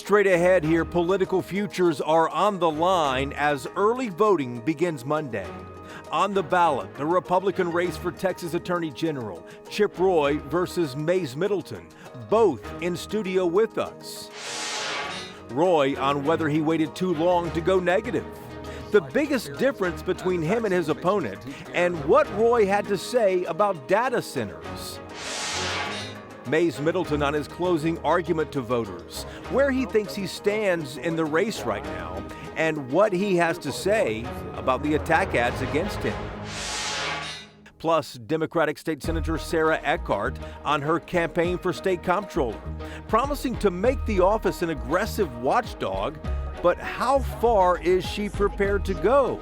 Straight ahead here, political futures are on the line as early voting begins Monday. On the ballot, the Republican race for Texas Attorney General, Chip Roy versus Mayes Middleton, both in studio with us. Roy on whether he waited too long to go negative. The biggest difference between him and his opponent, and what Roy had to say about data centers. Mayes Middleton on his closing argument to voters, where he thinks he stands in the race right now, and what he has to say about the attack ads against him. Plus, Democratic State Senator Sarah Eckhardt on her campaign for state comptroller, promising to make the office an aggressive watchdog, but how far is she prepared to go?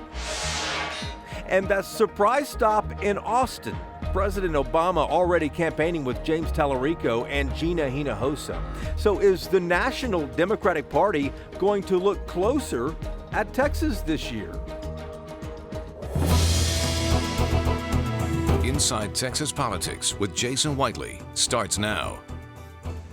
And that surprise stop in Austin. President Obama already campaigning with James Tallarico and Gina Hinojosa. So is the National Democratic Party going to look closer at Texas this year? Inside Texas Politics with Jason Whiteley starts now.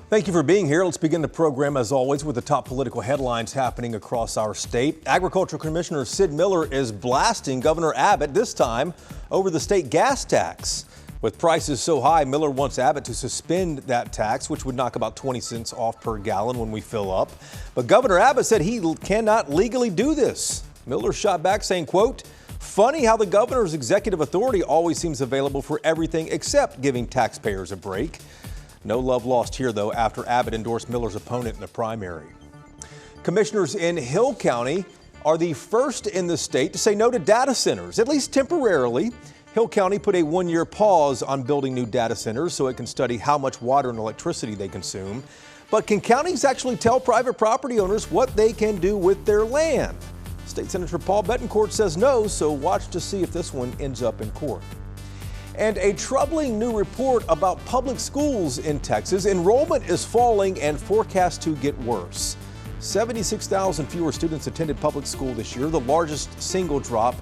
Thank you for being here. Let's begin the program, as always, with the top political headlines happening across our state. Agricultural Commissioner Sid Miller is blasting Governor Abbott, this time over the state gas tax. With prices so high, Miller wants Abbott to suspend that tax, which would knock about 20 cents off per gallon when we fill up. But Governor Abbott said he cannot legally do this. Miller shot back saying, quote, "Funny how the governor's executive authority always seems available for everything except giving taxpayers a break." No love lost here, though, after Abbott endorsed Miller's opponent in the primary. Commissioners in Hill County are the first in the state to say no to data centers, at least temporarily. Hill County put a one-year pause on building new data centers so it can study how much water and electricity they consume. But can counties actually tell private property owners what they can do with their land? State Senator Paul Bettencourt says no, so watch to see if this one ends up in court. And a troubling new report about public schools in Texas. Enrollment is falling and forecast to get worse. 76,000 fewer students attended public school this year, the largest single drop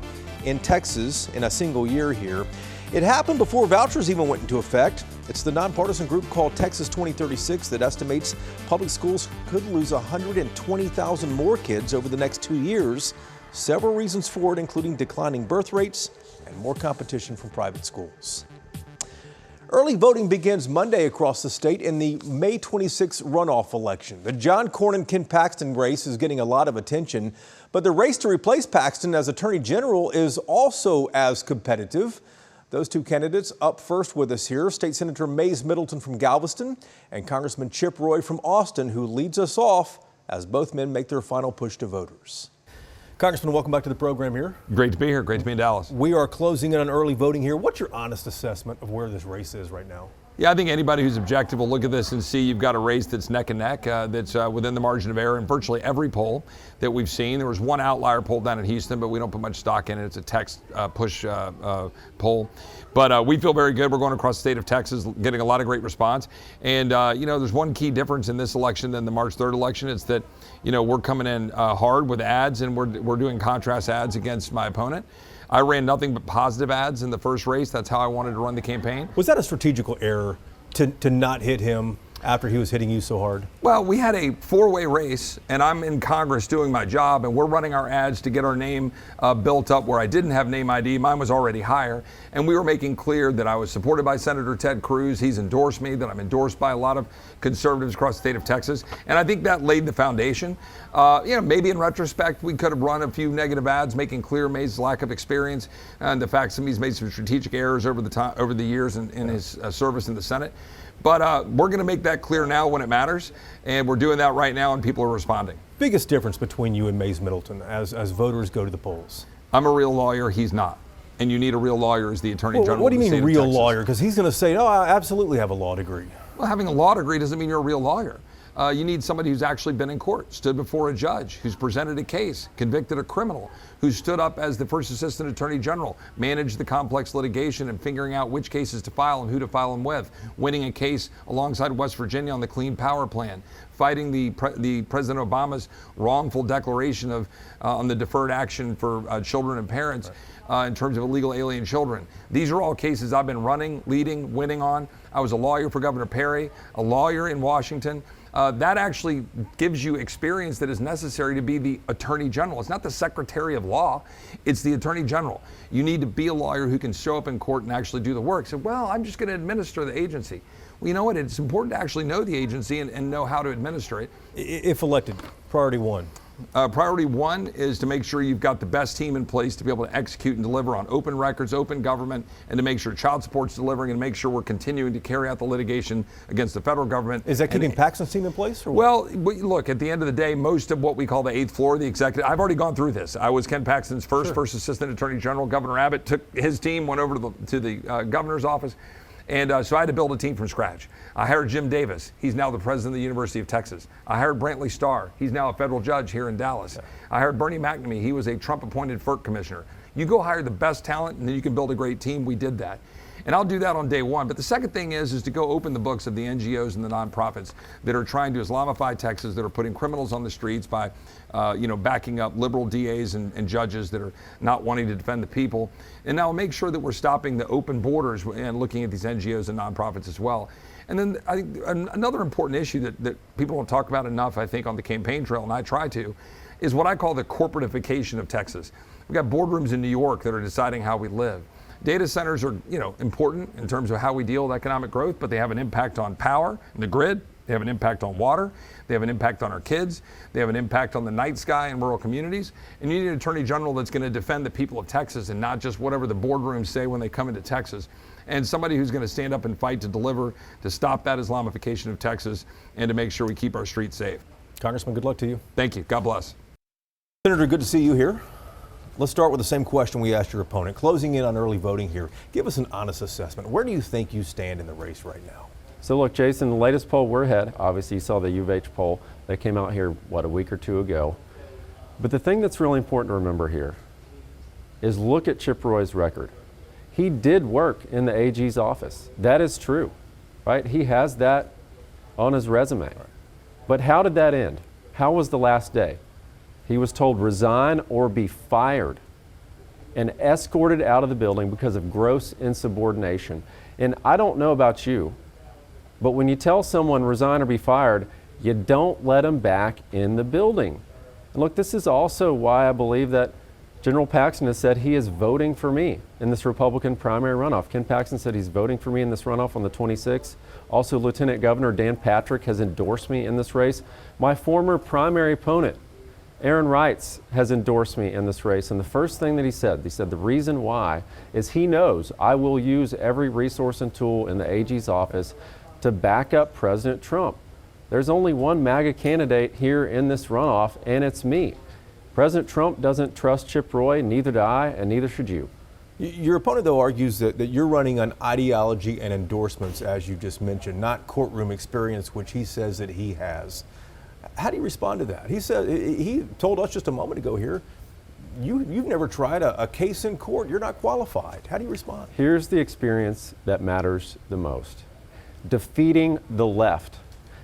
in Texas in a single year here. It happened before vouchers even went into effect. It's the nonpartisan group called Texas 2036 that estimates public schools could lose 120,000 more kids over the next 2 years. Several reasons for it, including declining birth rates and more competition from private schools. Early voting begins Monday across the state in the May 26 runoff election. The John Cornyn-Ken Paxton race is getting a lot of attention, but the race to replace Paxton as Attorney General is also as competitive. Those two candidates up first with us here, State Senator Mayes Middleton from Galveston and Congressman Chip Roy from Austin, who leads us off as both men make their final push to voters. Congressman, welcome back to the program here. Great to be here. Great to be in Dallas. We are closing in on early voting here. What's your honest assessment of where this race is right now? Yeah, I think anybody who's objective will look at this and see you've got a race that's neck and neck, that's within the margin of error in virtually every poll that we've seen. There was one outlier poll down in Houston, but we don't put much stock in it. It's a text push poll. But we feel very good. We're going across the state of Texas, getting a lot of great response. And, there's one key difference in this election than the March 3rd election. It's that, we're coming in hard with ads, and we're doing contrast ads against my opponent. I ran nothing but positive ads in the first race. That's how I wanted to run the campaign. Was that a strategical error to not hit him after he was hitting you so hard? Well, we had a four-way race, and I'm in Congress doing my job, and we're running our ads to get our name built up where I didn't have name ID. Mine was already higher, and we were making clear that I was supported by Senator Ted Cruz. He's endorsed me, that I'm endorsed by a lot of conservatives across the state of Texas, and I think that laid the foundation. Maybe in retrospect, we could have run a few negative ads, making clear Mayes' lack of experience and the fact that he's made some strategic errors over the years in his service in the Senate. But we're going to make that clear now when it matters, and we're doing that right now, and people are responding. Biggest difference between you and Mayes Middleton as voters go to the polls? I'm a real lawyer. He's not. And you need a real lawyer as the Attorney General. What do you mean real Texas. Lawyer? Because he's going to say, no, I absolutely have a law degree. Well, having a law degree doesn't mean you're a real lawyer. You need somebody who's actually been in court, stood before a judge, who's presented a case, convicted a criminal, who stood up as the first assistant attorney general, managed the complex litigation and figuring out which cases to file and who to file them with, winning a case alongside West Virginia on the Clean Power Plan, fighting the President Obama's wrongful declaration of on the deferred action for children and parents in terms of illegal alien children. These are all cases I've been running, leading, winning on. I was a lawyer for Governor Perry, a lawyer in Washington. that actually gives you experience that is necessary to be the Attorney General. It's not the Secretary of Law, it's the Attorney General. You need to be a lawyer who can show up in court and actually do the work. So, well, I'm just going to administer the agency. Well, you know what? It's important to actually know the agency and know how to administer it. If elected, priority one. Priority one is to make sure you've got the best team in place to be able to execute and deliver on open records, open government, and to make sure child support's delivering and make sure we're continuing to carry out the litigation against the federal government. Is that keeping Paxton's team in place? Or what? Well, look, at the end of the day, most of what we call the eighth floor, the executive, I've already gone through this. I was Ken Paxton's first assistant attorney general. Governor Abbott took his team, went over to the governor's office. And so I had to build a team from scratch. I hired Jim Davis. He's now the president of the University of Texas. I hired Brantley Starr. He's now a federal judge here in Dallas. I hired Bernie McNamee. He was a Trump-appointed FERC commissioner. You go hire the best talent, and then you can build a great team. We did that. And I'll do that on day one. But the second thing is to go open the books of the NGOs and the nonprofits that are trying to Islamify Texas, that are putting criminals on the streets by, backing up liberal DAs and judges that are not wanting to defend the people. And now make sure that we're stopping the open borders and looking at these NGOs and nonprofits as well. And then I think another important issue that people don't talk about enough, I think, on the campaign trail, and I try to, is what I call the corporatification of Texas. We've got boardrooms in New York that are deciding how we live. Data centers are, important in terms of how we deal with economic growth, but they have an impact on power and the grid. They have an impact on water. They have an impact on our kids. They have an impact on the night sky in rural communities. And you need an attorney general that's going to defend the people of Texas and not just whatever the boardrooms say when they come into Texas. And somebody who's going to stand up and fight to deliver, to stop that Islamification of Texas, and to make sure we keep our streets safe. Congressman, good luck to you. Thank you. God bless. Senator, good to see you here. Let's start with the same question we asked your opponent. Closing in on early voting here, give us an honest assessment. Where do you think you stand in the race right now? So look, Jason, the latest poll, we're ahead. Obviously, you saw the U of H poll that came out here, a week or two ago. But the thing that's really important to remember here is look at Chip Roy's record. He did work in the AG's office. That is true, right? He has that on his resume. But how did that end? How was the last day? He was told resign or be fired and escorted out of the building because of gross insubordination. And I don't know about you, but when you tell someone resign or be fired, you don't let them back in the building. And look, this is also why I believe that General Paxton has said he is voting for me in this Republican primary runoff. Ken Paxton said he's voting for me in this runoff on the 26th. Also, Lieutenant Governor Dan Patrick has endorsed me in this race. My former primary opponent, Aaron Reitz, has endorsed me in this race. And the first thing that he said the reason why is he knows I will use every resource and tool in the AG's office to back up President Trump. There's only one MAGA candidate here in this runoff, and it's me. President Trump doesn't trust Chip Roy, neither do I, and neither should you. Your opponent, though, argues that you're running on ideology and endorsements, as you just mentioned, not courtroom experience, which he says that he has. How do you respond to that? He told us just a moment ago here, you've never tried a case in court. You're not qualified. How do you respond? Here's the experience that matters the most. Defeating the left.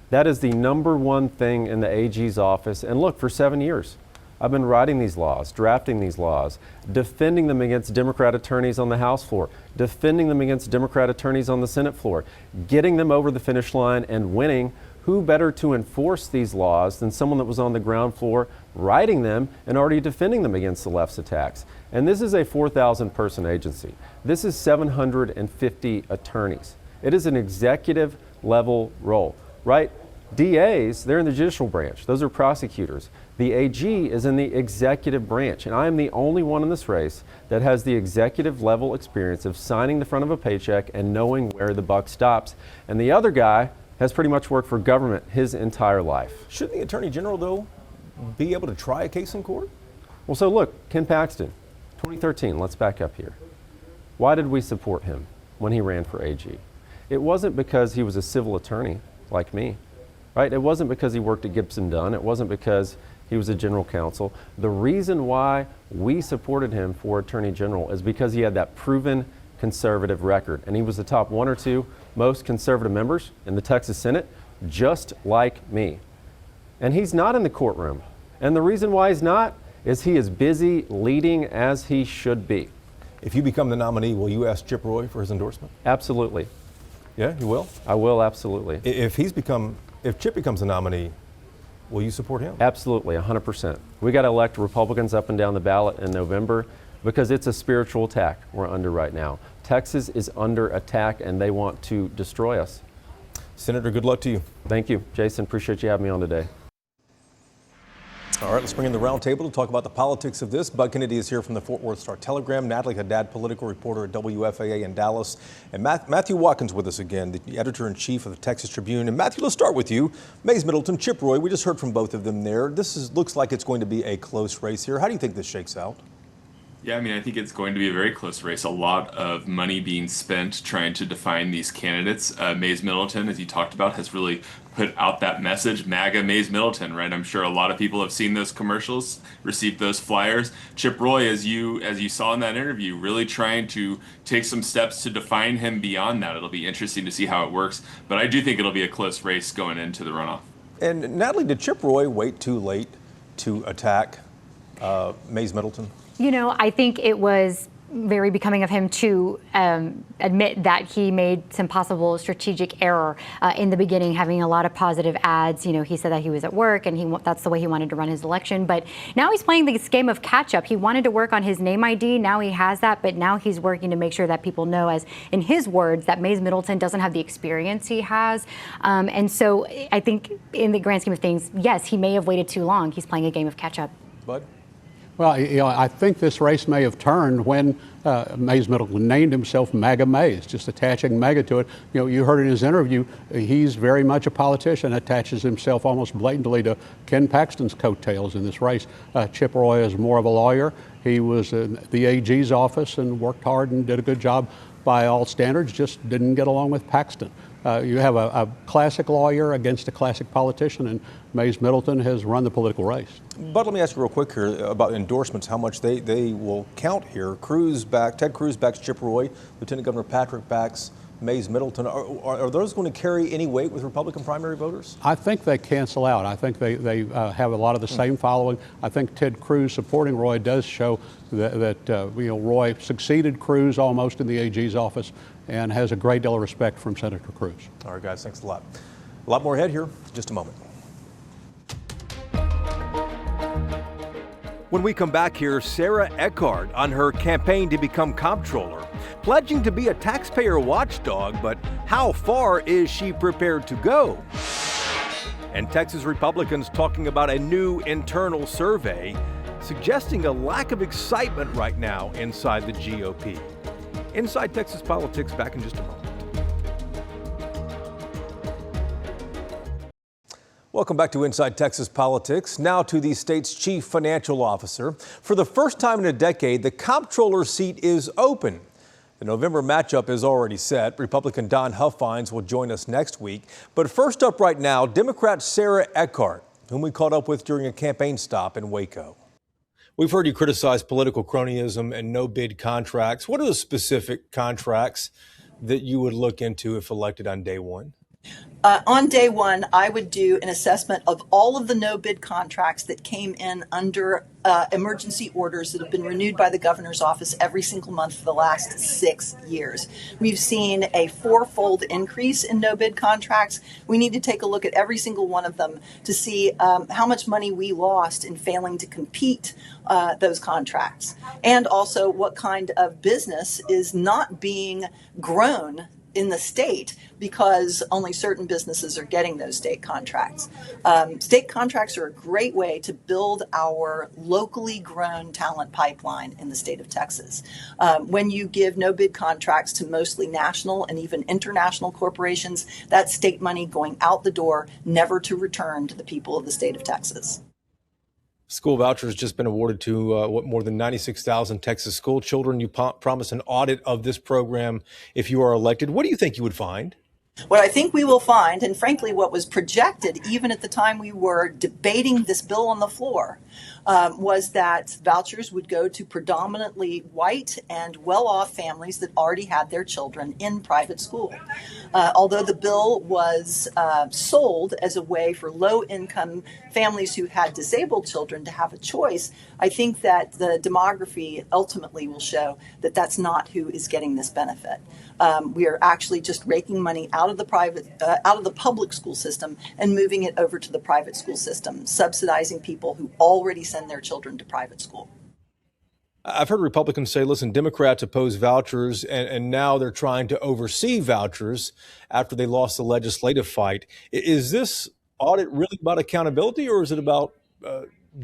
That is the number one thing in the AG's office. And look, for 7 years, I've been writing these laws, drafting these laws, defending them against Democrat attorneys on the House floor, defending them against Democrat attorneys on the Senate floor, getting them over the finish line and winning. Who better to enforce these laws than someone that was on the ground floor writing them and already defending them against the left's attacks? And this is a 4,000 person agency. This is 750 attorneys. It is an executive level role, right? DAs, they're in the judicial branch. Those are prosecutors. The AG is in the executive branch, and I am the only one in this race that has the executive level experience of signing the front of a paycheck and knowing where the buck stops. And the other guy has pretty much worked for government his entire life. Shouldn't the Attorney General, though, be able to try a case in court? Well, so look, Ken Paxton, 2013, let's back up here. Why did we support him when he ran for AG? It wasn't because he was a civil attorney like me, right? It wasn't because he worked at Gibson Dunn. It wasn't because he was a general counsel. The reason why we supported him for Attorney General is because he had that proven conservative record. And he was the top 1 or 2 most conservative members in the Texas Senate, just like me. And he's not in the courtroom. And the reason why he's not is he is busy leading as he should be. If you become the nominee, will you ask Chip Roy for his endorsement? Absolutely. Yeah, you will? I will, absolutely. If he's become If Chip becomes a nominee, will you support him? Absolutely, 100%. We got to elect Republicans up and down the ballot in November because it's a spiritual attack we're under right now. Texas is under attack and they want to destroy us. Senator, good luck to you. Thank you, Jason. Appreciate you having me on today. All right, let's bring in the roundtable to talk about the politics of this. Bud Kennedy is here from the Fort Worth Star-Telegram, Natalie Haddad, political reporter at WFAA in Dallas, and Matthew Watkins with us again, the editor-in-chief of the Texas Tribune. And Matthew, let's start with you. Mayes Middleton, Chip Roy, we just heard from both of them there. Looks like it's going to be a close race here. How do you think this shakes out? Yeah, I mean, I think it's going to be a very close race. A lot of money being spent trying to define these candidates. Mayes Middleton, as you talked about, has really put out that message, MAGA Mayes Middleton, right? I'm sure a lot of people have seen those commercials, received those flyers. Chip Roy, as you saw in that interview, really trying to take some steps to define him beyond that. It'll be interesting to see how it works, but I do think it'll be a close race going into the runoff. And Natalie, did Chip Roy wait too late to attack Mayes Middleton? You know, I think it was very becoming of him to admit that he made some possible strategic error in the beginning, having a lot of positive ads. You know, he said that he was at work and that's the way he wanted to run his election. But now he's playing this game of catch up. He wanted to work on his name ID. Now he has that. But now he's working to make sure that people know, as in his words, that Mayes Middleton doesn't have the experience he has. And so I think in the grand scheme of things, yes, he may have waited too long. He's playing a game of catch up. Bud? Well, you know, I think this race may have turned when Mayes Middleton named himself MAGA Mayes, just attaching MAGA to it. You know, you heard in his interview, he's very much a politician, attaches himself almost blatantly to Ken Paxton's coattails in this race. Chip Roy is more of a lawyer. He was in the AG's office and worked hard and did a good job by all standards, just didn't get along with Paxton. You have a classic lawyer against a classic politician, and Mayes Middleton has run the political race. But let me ask you real quick here about endorsements, how much they will count here. Ted Cruz backs Chip Roy, Lieutenant Governor Patrick backs Mayes Middleton. Are those going to carry any weight with Republican primary voters? I think they cancel out. I think they have a lot of the same following. I think Ted Cruz supporting Roy does show that you know, Roy succeeded Cruz almost in the AG's office and has a great deal of respect from Senator Cruz. All right, guys, thanks a lot. A lot more ahead here in just a moment. When we come back here, Sarah Eckhardt on her campaign to become comptroller, pledging to be a taxpayer watchdog, but how far is she prepared to go? And Texas Republicans talking about a new internal survey suggesting a lack of excitement right now inside the GOP. Inside Texas Politics, back in just a moment. Welcome back to Inside Texas Politics. Now to the state's chief financial officer. For the first time in a decade, the comptroller seat is open. The November matchup is already set. Republican Don Huffines will join us next week. But first up right now, Democrat Sarah Eckhardt, whom we caught up with during a campaign stop in Waco. We've heard you criticize political cronyism and no-bid contracts. What are the specific contracts that you would look into if elected on day one? On day one, I would do an assessment of all of the no-bid contracts that came in under emergency orders that have been renewed by the governor's office every single month for the last 6 years. We've seen a fourfold increase in no-bid contracts. We need to take a look at every single one of them to see how much money we lost in failing to compete those contracts, and also what kind of business is not being grown in the state because only certain businesses are getting those state contracts. State contracts are a great way to build our locally grown talent pipeline in the state of Texas. When you give no bid contracts to mostly national and even international corporations, that's state money going out the door, never to return to the people of the state of Texas. School vouchers just been awarded to more than 96,000 Texas school children. You promised an audit of this program if you are elected. What do you think you would find? What I think we will find, and frankly what was projected even at the time we were debating this bill on the floor, was that vouchers would go to predominantly white and well-off families that already had their children in private school. Although the bill was sold as a way for low-income families who had disabled children to have a choice, I think that the demography ultimately will show that that's not who is getting this benefit. We are actually just raking money out of the public school system and moving it over to the private school system, subsidizing people who already send their children to private school. I've heard Republicans say, listen, Democrats oppose vouchers, and now they're trying to oversee vouchers after they lost the legislative fight. Is this audit really about accountability, or is it about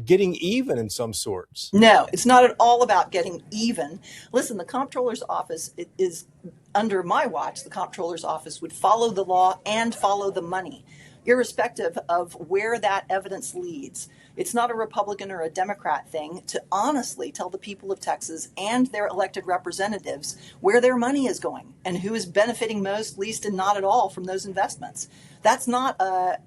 getting even in some sorts? No, it's not at all about getting even. Listen, the comptroller's office is under my watch. The comptroller's office would follow the law and follow the money, irrespective of where that evidence leads. It's not a Republican or a Democrat thing to honestly tell the people of Texas and their elected representatives where their money is going and who is benefiting most, least, and not at all from those investments. That's not a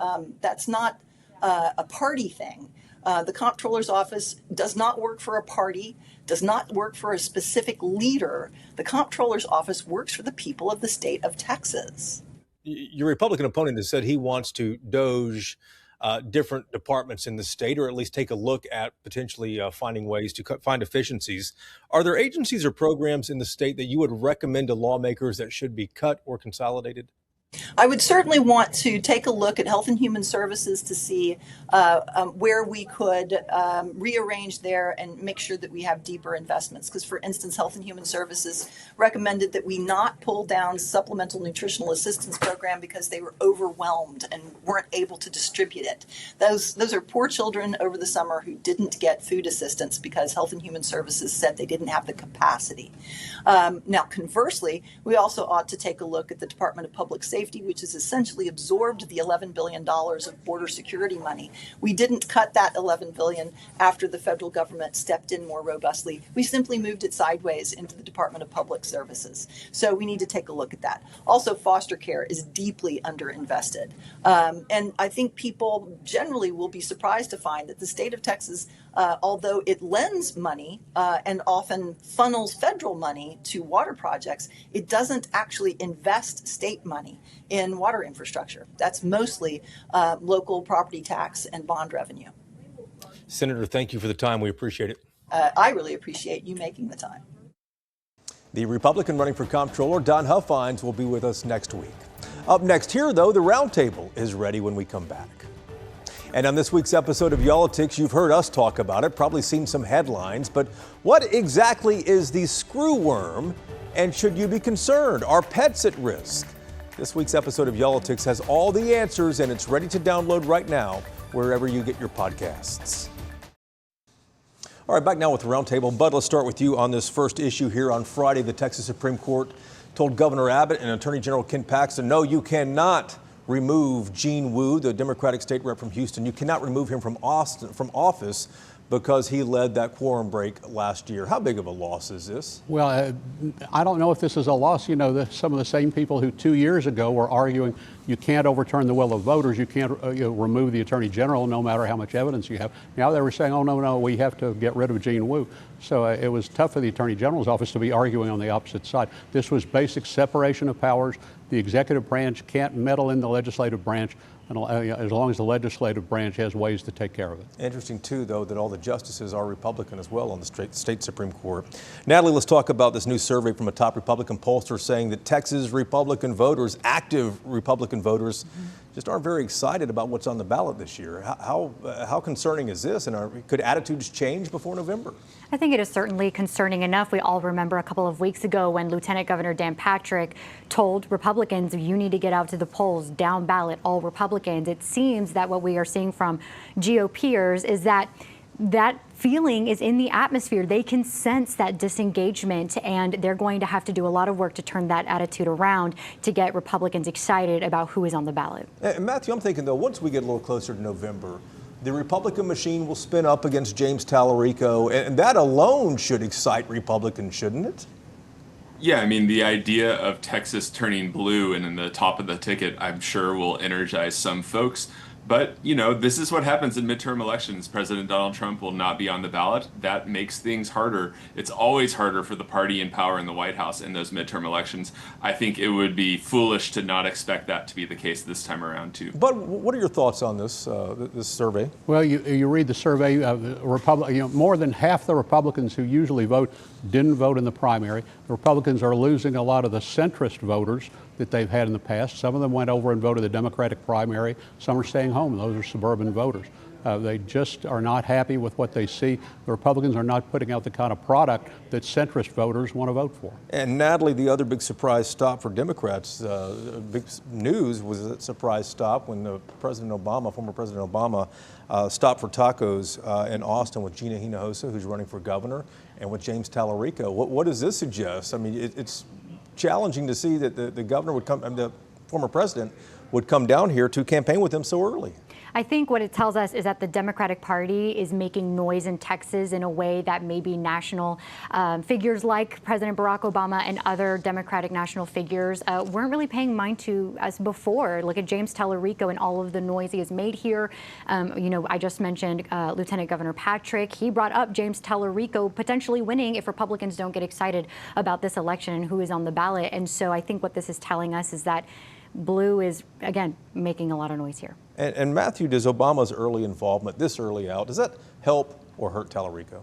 party thing. The comptroller's office does not work for a party, does not work for a specific leader. The comptroller's office works for the people of the state of Texas. Your Republican opponent has said he wants to doge different departments in the state, or at least take a look at potentially finding ways to find efficiencies. Are there agencies or programs in the state that you would recommend to lawmakers that should be cut or consolidated? I would certainly want to take a look at Health and Human Services to see where we could rearrange there and make sure that we have deeper investments. Because, for instance, Health and Human Services recommended that we not pull down Supplemental Nutritional Assistance Program because they were overwhelmed and weren't able to distribute it. Those are poor children over the summer who didn't get food assistance because Health and Human Services said they didn't have the capacity. Now, conversely, we also ought to take a look at the Department of Public Safety, which has essentially absorbed the $11 billion of border security money. We didn't cut that $11 billion after the federal government stepped in more robustly. We simply moved it sideways into the Department of Public Services. So we need to take a look at that. Also, foster care is deeply underinvested. And I think people generally will be surprised to find that the state of Texas, although it lends money and often funnels federal money to water projects, it doesn't actually invest state money in water infrastructure. That's mostly local property tax and bond revenue. Senator, thank you for the time. We appreciate it. I really appreciate you making the time. The Republican running for comptroller, Don Huffines, will be with us next week. Up next here, though, the Roundtable is ready when we come back. And on this week's episode of Y'all-itics, you've heard us talk about it, probably seen some headlines, but what exactly is the screwworm, and should you be concerned? Are pets at risk? This week's episode of Y'all-itics has all the answers, and it's ready to download right now wherever you get your podcasts. All right, back now with the Roundtable. Bud, let's start with you on this first issue here. On Friday, the Texas Supreme Court told Governor Abbott and Attorney General Ken Paxton, no, you cannot remove Gene Wu, the Democratic state rep from Houston. You cannot remove him from office because he led that quorum break last year. How big of a loss is this? Well, I don't know if this is a loss. You know, some of the same people who 2 years ago were arguing you can't overturn the will of voters, you can't remove the Attorney General no matter how much evidence you have. Now they were saying, oh, no, we have to get rid of Gene Wu. So it was tough for the Attorney General's office to be arguing on the opposite side. This was basic separation of powers. The executive branch can't meddle in the legislative branch, and as long as the legislative branch has ways to take care of it. Interesting, too, though, that all the justices are Republican as well on the state Supreme Court. Natalie, let's talk about this new survey from a top Republican pollster saying that Texas Republican voters, active Republican voters, just aren't very excited about what's on the ballot this year. How concerning is this, and could attitudes change before November? I think it is certainly concerning enough. We all remember a couple of weeks ago when Lieutenant Governor Dan Patrick told Republicans, you need to get out to the polls, down ballot, all Republicans. It seems that what we are seeing from GOPers is that feeling is in the atmosphere. They can sense that disengagement, and they're going to have to do a lot of work to turn that attitude around to get Republicans excited about who is on the ballot. And Matthew, I'm thinking, though, once we get a little closer to November, the Republican machine will spin up against James Tallarico, and that alone should excite Republicans, shouldn't it? Yeah, I mean, the idea of Texas turning blue and in the top of the ticket, I'm sure will energize some folks. But, this is what happens in midterm elections. President Donald Trump will not be on the ballot. That makes things harder. It's always harder for the party in power in the White House in those midterm elections. I think it would be foolish to not expect that to be the case this time around, too. But what are your thoughts on this this survey? Well, you read the survey. More than half the Republicans who usually vote didn't vote in the primary. The Republicans are losing a lot of the centrist voters that they've had in the past. Some of them went over and voted the Democratic primary. Some are staying home. Those are suburban voters. They just are not happy with what they see. The Republicans are not putting out the kind of product that centrist voters want to vote for. And Natalie, the other big surprise stop for Democrats, big news was a surprise stop when former President Obama, stopped for tacos in Austin with Gina Hinojosa, who's running for governor, and with James Tallarico. What does this suggest? I mean, it's challenging to see that the governor would come, the former president would come down here to campaign with him so early. I think what it tells us is that the Democratic Party is making noise in Texas in a way that maybe national figures like President Barack Obama and other Democratic national figures weren't really paying mind to as before. Look at James Tallarico and all of the noise he has made here. I just mentioned Lieutenant Governor Patrick. He brought up James Tallarico potentially winning if Republicans don't get excited about this election and who is on the ballot. And so I think what this is telling us is that blue is, again, making a lot of noise here. And Matthew, does Obama's early involvement, this early out, does that help or hurt Tallarico?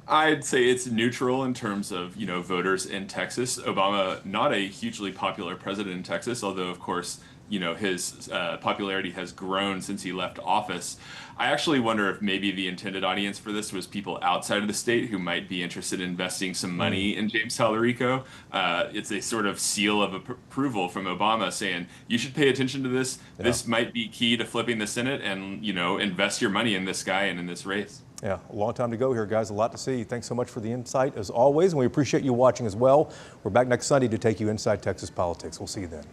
I'd say it's neutral in terms of, voters in Texas. Obama, not a hugely popular president in Texas, although, of course, his popularity has grown since he left office. I actually wonder if maybe the intended audience for this was people outside of the state who might be interested in investing some money in James Tallarico. It's a sort of seal of approval from Obama saying, you should pay attention to this. Yeah. This might be key to flipping the Senate and, invest your money in this guy and in this race. Yeah, a long time to go here, guys. A lot to see. Thanks so much for the insight, as always, and we appreciate you watching as well. We're back next Sunday to take you inside Texas politics. We'll see you then.